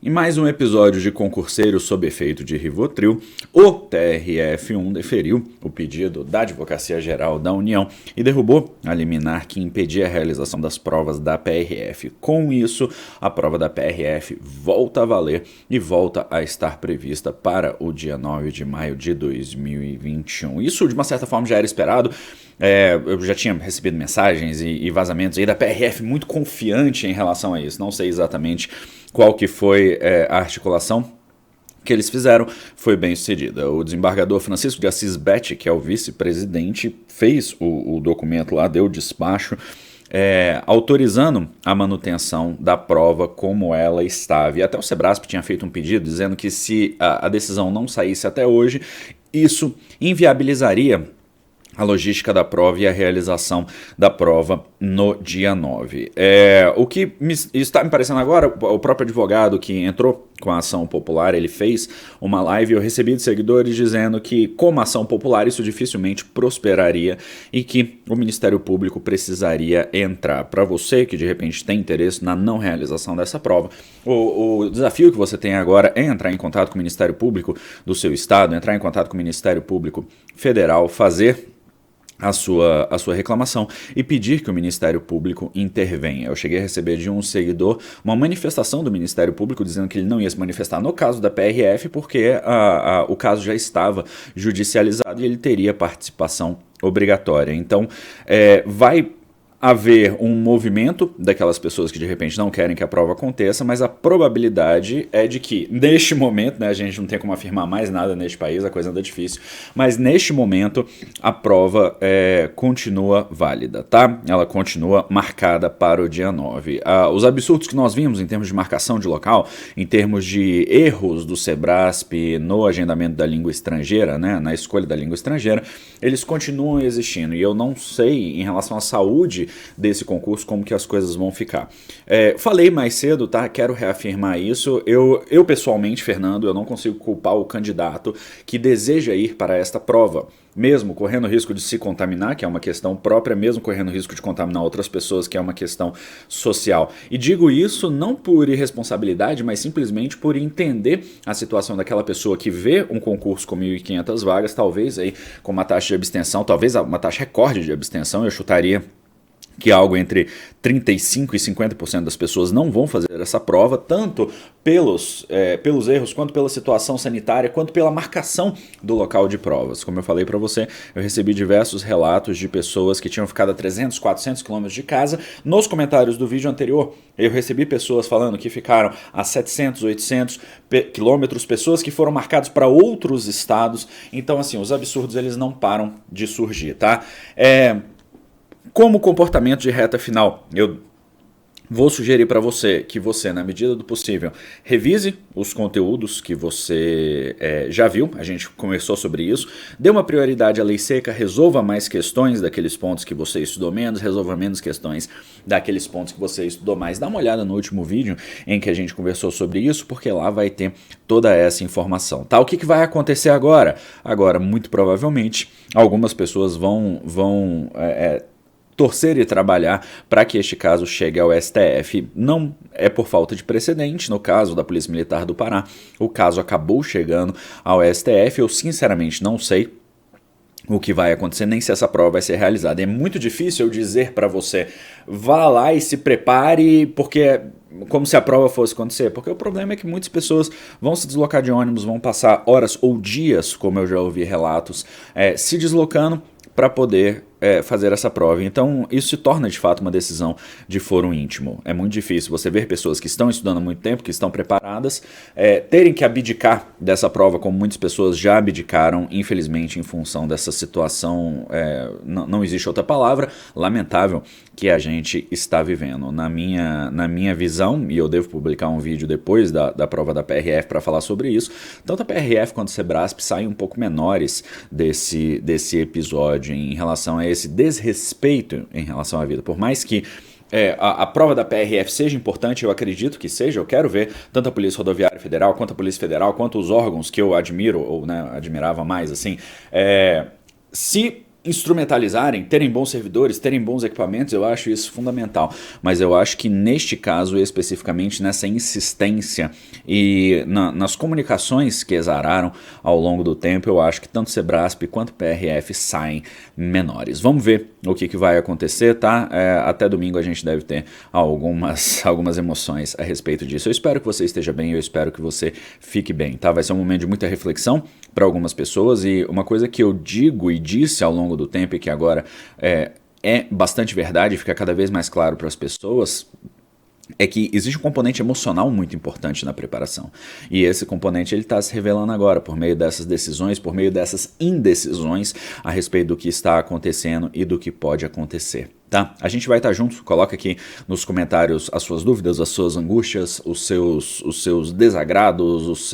Em mais um episódio de Concurseiro sob efeito de Rivotril, o TRF1 deferiu o pedido da Advocacia Geral da União e derrubou a liminar que impedia a realização das provas da PRF. Com isso, a prova da PRF volta a valer e volta a estar prevista para o dia 9 de maio de 2021. Isso, de uma certa forma, já era esperado. Eu já tinha recebido mensagens e vazamentos aí da PRF muito confiante em relação a isso. Não sei exatamente qual que foi a articulação que eles fizeram, foi bem sucedida. O desembargador Francisco de Assis Betti, que é o vice-presidente, fez o documento lá, deu o despacho, autorizando a manutenção da prova como ela estava. E até o Sebrasp tinha feito um pedido dizendo que se a decisão não saísse até hoje, isso inviabilizaria a logística da prova e a realização da prova no dia 9. O que está me parecendo agora, o próprio advogado que entrou com a ação popular, ele fez uma live e eu recebi de seguidores dizendo que, como ação popular, isso dificilmente prosperaria e que o Ministério Público precisaria entrar. Para você que de repente tem interesse na não realização dessa prova, o desafio que você tem agora é entrar em contato com o Ministério Público do seu estado, entrar em contato com o Ministério Público Federal, fazer a sua reclamação e pedir que o Ministério Público intervenha. Eu cheguei a receber de um seguidor uma manifestação do Ministério Público dizendo que ele não ia se manifestar no caso da PRF porque o caso já estava judicializado e ele teria participação obrigatória. Então, vai haver um movimento daquelas pessoas que de repente não querem que a prova aconteça, mas a probabilidade é de que, neste momento, né, a gente não tem como afirmar mais nada neste país, a coisa anda difícil, mas neste momento a prova continua válida, tá? Ela continua marcada para o dia 9. Os absurdos que nós vimos em termos de marcação de local, em termos de erros do Sebrasp no agendamento da língua estrangeira, né, na escolha da língua estrangeira, eles continuam existindo e eu não sei em relação à saúde desse concurso como que as coisas vão ficar. Falei mais cedo, tá? Quero reafirmar isso. Eu pessoalmente, Fernando, eu não consigo culpar o candidato que deseja ir para esta prova, mesmo correndo risco de se contaminar, que é uma questão própria, mesmo correndo risco de contaminar outras pessoas, que é uma questão social. E digo isso não por irresponsabilidade, mas simplesmente por entender a situação daquela pessoa que vê um concurso com 1.500 vagas, talvez aí com uma taxa de abstenção, talvez uma taxa recorde de abstenção, eu chutaria que algo entre 35% e 50% das pessoas não vão fazer essa prova, tanto pelos erros, quanto pela situação sanitária, quanto pela marcação do local de provas. Como eu falei para você, eu recebi diversos relatos de pessoas que tinham ficado a 300, 400 quilômetros de casa. Nos comentários do vídeo anterior, eu recebi pessoas falando que ficaram a 700, 800 quilômetros, pessoas que foram marcadas para outros estados. Então, assim, os absurdos eles não param de surgir, tá? Como comportamento de reta final, eu vou sugerir para você que você, na medida do possível, revise os conteúdos que você já viu, a gente conversou sobre isso, dê uma prioridade à lei seca, resolva mais questões daqueles pontos que você estudou menos, resolva menos questões daqueles pontos que você estudou mais. Dá uma olhada no último vídeo em que a gente conversou sobre isso, porque lá vai ter toda essa informação. Tá? O que vai acontecer agora? Agora, muito provavelmente, algumas pessoas vão torcer e trabalhar para que este caso chegue ao STF. Não é por falta de precedente, no caso da Polícia Militar do Pará, o caso acabou chegando ao STF, eu sinceramente não sei o que vai acontecer, nem se essa prova vai ser realizada. É muito difícil eu dizer para você, vá lá e se prepare, porque como se a prova fosse acontecer, porque o problema é que muitas pessoas vão se deslocar de ônibus, vão passar horas ou dias, como eu já ouvi relatos, se deslocando para poder fazer essa prova. Então, isso se torna, de fato, uma decisão de foro íntimo. É muito difícil você ver pessoas que estão estudando há muito tempo, que estão preparadas, terem que abdicar dessa prova, como muitas pessoas já abdicaram, infelizmente, em função dessa situação, não existe outra palavra, lamentável, que a gente está vivendo. Na minha visão, e eu devo publicar um vídeo depois da prova da PRF para falar sobre isso, tanto a PRF quanto o Sebrasp saem um pouco menores desse episódio em relação a esse desrespeito em relação à vida. Por mais que a prova da PRF seja importante, eu acredito que seja, eu quero ver tanto a Polícia Rodoviária Federal, quanto a Polícia Federal, quanto os órgãos que eu admiro, ou admirava mais, assim, se instrumentalizarem, terem bons servidores, terem bons equipamentos, eu acho isso fundamental. Mas eu acho que neste caso, especificamente nessa insistência e nas comunicações que exararam ao longo do tempo, eu acho que tanto Sebrasp quanto PRF saem menores. Vamos ver o que vai acontecer, tá? Até domingo a gente deve ter algumas emoções a respeito disso. Eu espero que você esteja bem, eu espero que você fique bem, tá? Vai ser um momento de muita reflexão para algumas pessoas, e uma coisa que eu digo e disse ao longo do tempo e que agora é bastante verdade, fica cada vez mais claro para as pessoas, é que existe um componente emocional muito importante na preparação. E esse componente ele está se revelando agora por meio dessas decisões, por meio dessas indecisões a respeito do que está acontecendo e do que pode acontecer. Tá? A gente vai estar junto, coloca aqui nos comentários as suas dúvidas, as suas angústias, os seus desagrados,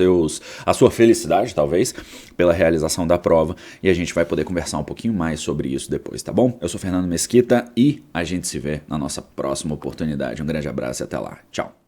a sua felicidade, talvez, pela realização da prova, e a gente vai poder conversar um pouquinho mais sobre isso depois, tá bom? Eu sou Fernando Mesquita e a gente se vê na nossa próxima oportunidade. Um grande abraço e até lá. Tchau!